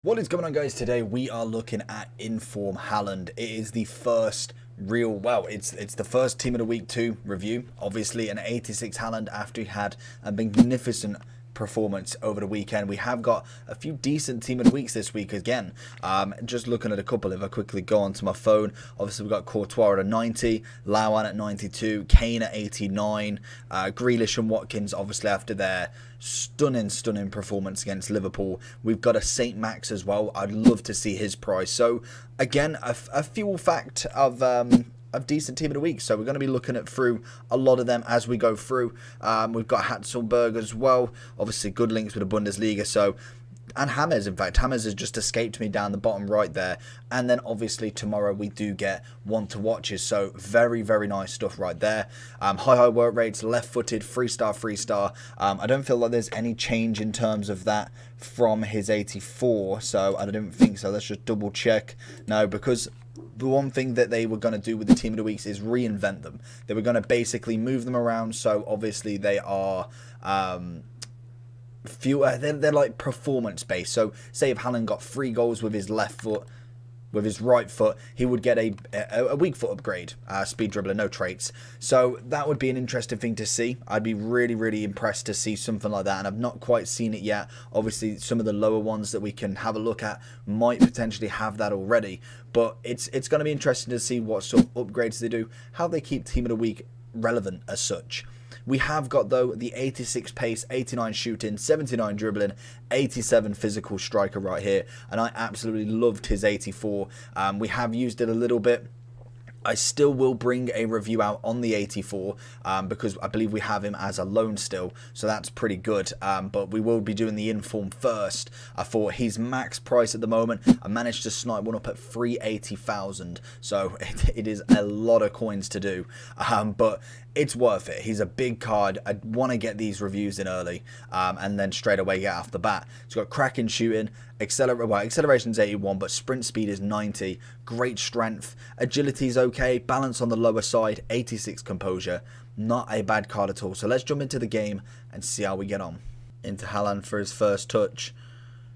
What is going on, guys? Today we are looking at Inform Haaland. It is the first real, well, it's the first Team of the Week 2 review. Obviously an 86 Haaland after he had a magnificent performance over the weekend. We have got a few decent Team of the Weeks this week again. Just looking at a couple, if I quickly go onto my phone, obviously we've got Courtois at 90, Lauan at 92, Kane at 89, Grealish and Watkins obviously after their stunning performance against Liverpool. We've got a St. Max as well. I'd love to see his price. So again, a fuel fact of decent Team of the Week. So we're going to be looking at through a lot of them as we go through. We've got Hatzelberg as well. Obviously good links with the Bundesliga. So, and Hammers, in fact. Hammers has just escaped me down the bottom right there. And then obviously tomorrow we do get one to watches. So very nice stuff right there. High work rates, left-footed, 3-star. I don't feel like there's any change in terms of that from his 84. So I don't think so. Let's just double check. No, because the one thing that they were going to do with the Team of the Weeks is reinvent them. They were going to basically move them around. So obviously they are they're like performance based. So say if Haaland got 3 goals with his left foot, with his right foot, he would get a weak foot upgrade, speed dribbler, no traits. So that would be an interesting thing to see. I'd be really impressed to see something like that, and I've not quite seen it yet. Obviously some of the lower ones that we can have a look at might potentially have that already, but it's going to be interesting to see what sort of upgrades they do, how they keep Team of the Week relevant as such. We have got, though, the 86 pace, 89 shooting, 79 dribbling, 87 physical striker right here. And I absolutely loved his 84. We have used it a little bit. I still will bring a review out on the 84 because I believe we have him as a loan still, so that's pretty good. But we will be doing the Inform first. I thought his max price at the moment, I managed to snipe one up at 380,000, so it is a lot of coins to do, but it's worth it. He's a big card. I want to get these reviews in early and then straight away get off the bat. He's got cracking shooting, acceleration's 81, but sprint speed is 90. Great strength, agility's okay, balance on the lower side, 86 composure. Not a bad card at all. So let's jump into the game and see how we get on. Into Haaland for his first touch.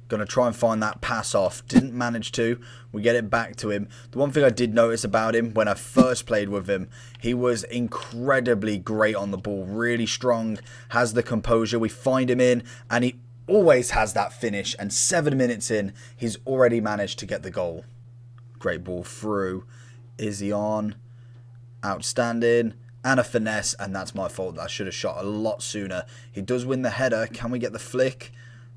Gonna try and find that pass off. Didn't manage to. We get it back to him. The one thing I did notice about him when I first played with him, he was incredibly great on the ball. Really strong. Has the composure. We find him in and he always has that finish. And 7 minutes in, he's already managed to get the goal. Great ball through. Is he on? Outstanding. And a finesse. And that's my fault. I should have shot a lot sooner. He does win the header. Can we get the flick?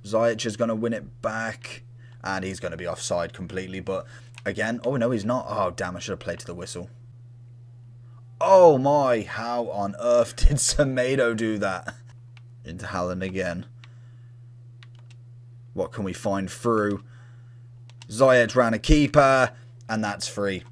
Ziyech is going to win it back, and he's going to be offside completely, but again, oh no, he's not. Oh damn, I should have played to the whistle. Oh my, how on earth did Semedo do that? Into Haaland again. What can we find through? Ziyech ran a keeper, and that's free.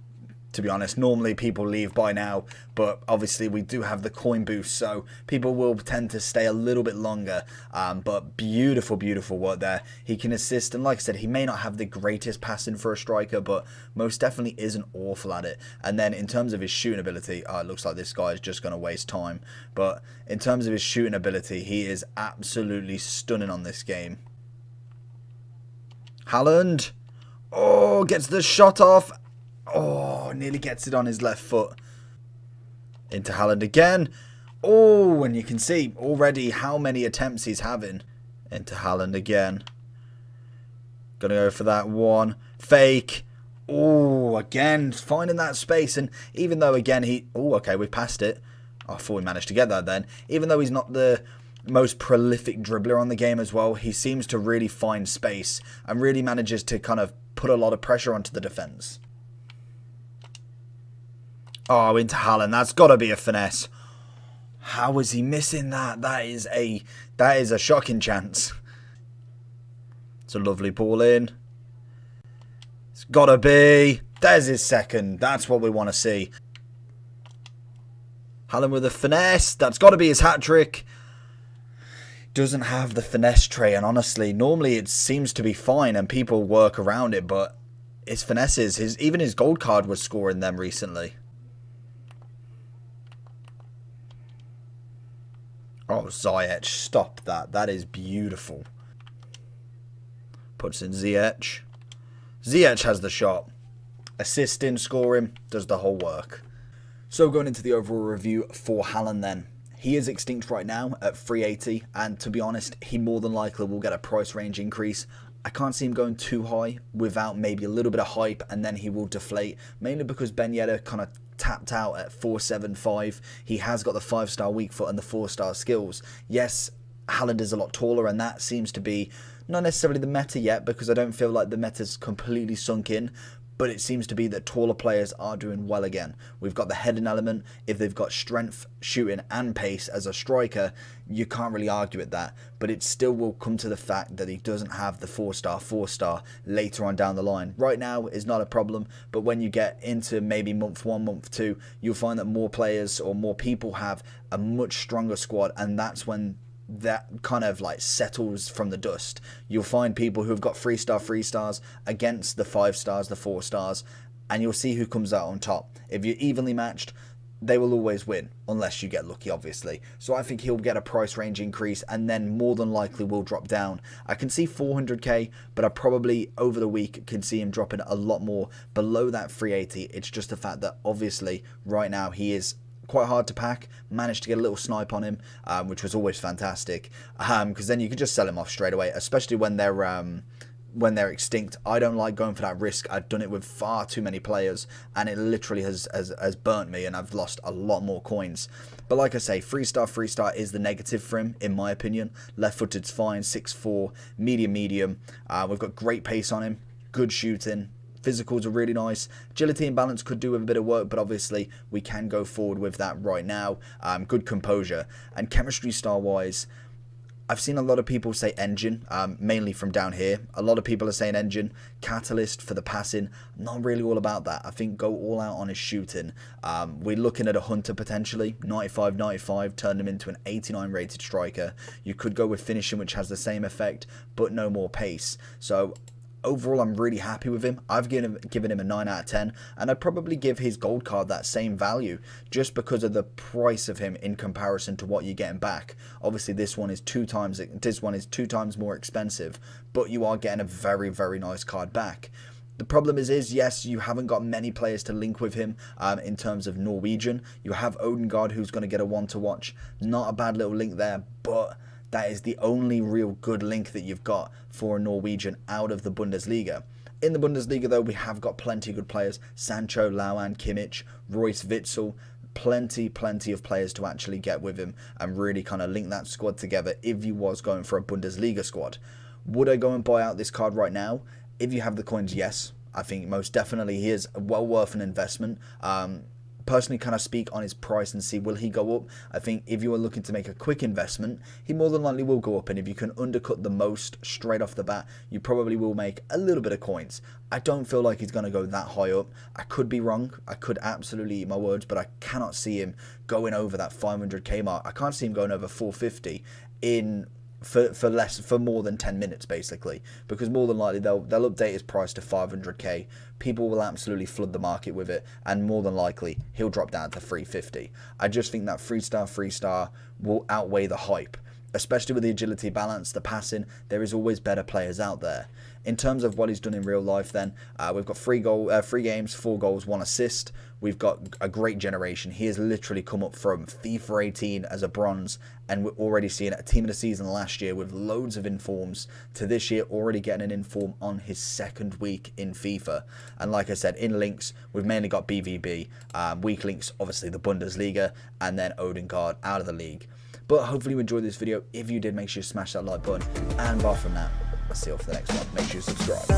To be honest, normally people leave by now, but obviously we do have the coin boost, so people will tend to stay a little bit longer. But beautiful work there. He can assist, and like I said, he may not have the greatest passing for a striker, but most definitely isn't awful at it. And then in terms of his shooting ability, it looks like this guy is just going to waste time. But in terms of his shooting ability, he is absolutely stunning on this game. Haaland, oh, gets the shot off. Oh, nearly gets it on his left foot. Into Haaland again. Oh, and you can see already how many attempts he's having. Into Haaland again. Gonna go for that one. Fake. Oh, again, finding that space. And even though, again, he... Oh, okay, we passed it. I thought we managed to get that then. Even though he's not the most prolific dribbler on the game as well, he seems to really find space and really manages to kind of put a lot of pressure onto the defence. Oh, into Haaland. That's got to be a finesse. How is he missing that? That is a shocking chance. It's a lovely ball in. It's got to be. There's his second. That's what we want to see. Haaland with a finesse. That's got to be his hat-trick. Doesn't have the finesse tray, and honestly, normally it seems to be fine and people work around it, but his finesses, even his gold card was scoring them recently. Oh, Ziyech, stop that. That is beautiful. Puts in Ziyech. Ziyech has the shot. Assisting, scoring, does the whole work. So going into the overall review for Haaland then. He is extinct right now at 380, and to be honest, he more than likely will get a price range increase. I can't see him going too high without maybe a little bit of hype, and then he will deflate, mainly because Ben Yedder kind of tapped out at 475. He has got the 5-star weak foot and the 4-star skills. Yes, Haaland is a lot taller, and that seems to be not necessarily the meta yet, because I don't feel like the meta's completely sunk in, but it seems to be that taller players are doing well again. We've got the heading element. If they've got strength, shooting and pace as a striker, you can't really argue with that. But it still will come to the fact that he doesn't have the 4-star later on down the line. Right now is not a problem, but when you get into maybe month 1, month 2, you'll find that more players or more people have a much stronger squad, and that's when that kind of like settles from the dust. You'll find people who have got 3 stars against the 5 stars, the 4 stars, and you'll see who comes out on top. If you're evenly matched, they will always win, unless you get lucky, obviously. So I think he'll get a price range increase, and then more than likely will drop down. I can see 400k, but I probably over the week can see him dropping a lot more below that 380. It's just the fact that obviously right now he is quite hard to pack. Managed to get a little snipe on him, which was always fantastic, because then you can just sell him off straight away, especially when they're extinct. I don't like going for that risk. I've done it with far too many players, and it literally has burnt me, and I've lost a lot more coins. But like I say, 3-star is the negative for him, in my opinion. Left-footed's fine, 6'4", medium. We've got great pace on him, good shooting. Physicals are really nice. Agility and balance could do with a bit of work, but obviously we can go forward with that right now. Good composure. And chemistry star-wise, I've seen a lot of people say engine, mainly from down here. A lot of people are saying engine. Catalyst for the passing. I'm not really all about that. I think go all out on his shooting. We're looking at a Hunter potentially. 95, turn him into an 89 rated striker. You could go with finishing, which has the same effect, but no more pace. So overall, I'm really happy with him. I've given him a 9 out of 10, and I'd probably give his gold card that same value just because of the price of him in comparison to what you're getting back. Obviously, this one is 2 times more expensive, but you are getting a very, very nice card back. The problem is yes, you haven't got many players to link with him in terms of Norwegian. You have Odegaard, who's going to get a 1 to watch. Not a bad little link there, but that is the only real good link that you've got for a Norwegian out of the Bundesliga. In the Bundesliga, though, we have got plenty of good players. Sancho, Lauan, Kimmich, Royce Witzel. Plenty of players to actually get with him and really kind of link that squad together if you was going for a Bundesliga squad. Would I go and buy out this card right now? If you have the coins, yes. I think most definitely he is well worth an investment. Personally, can I speak on his price and see will he go up? I think if you are looking to make a quick investment, he more than likely will go up, and if you can undercut the most straight off the bat, you probably will make a little bit of coins. I don't feel like he's going to go that high up. I could be wrong. I could absolutely eat my words, but I cannot see him going over that 500k mark. I can't see him going over 450 for more than 10 minutes, basically, because more than likely they'll update his price to 500k. People will absolutely flood the market with it, and more than likely he'll drop down to 350. I just think that 3-star will outweigh the hype, especially with the agility, balance, the passing. There is always better players out there. In terms of what he's done in real life, then we've got 3 games, 4 goals, 1 assist. We've got a great generation. He has literally come up from FIFA 18 as a bronze, and we're already seeing a team of the season last year with loads of informs to this year already getting an inform on his 2nd week in FIFA. And like I said, in links, we've mainly got BVB. Weak links, obviously the Bundesliga, and then Odegaard out of the league. But hopefully you enjoyed this video. If you did, make sure you smash that like button. And bar from now, I'll see you all for the next one. Make sure you subscribe.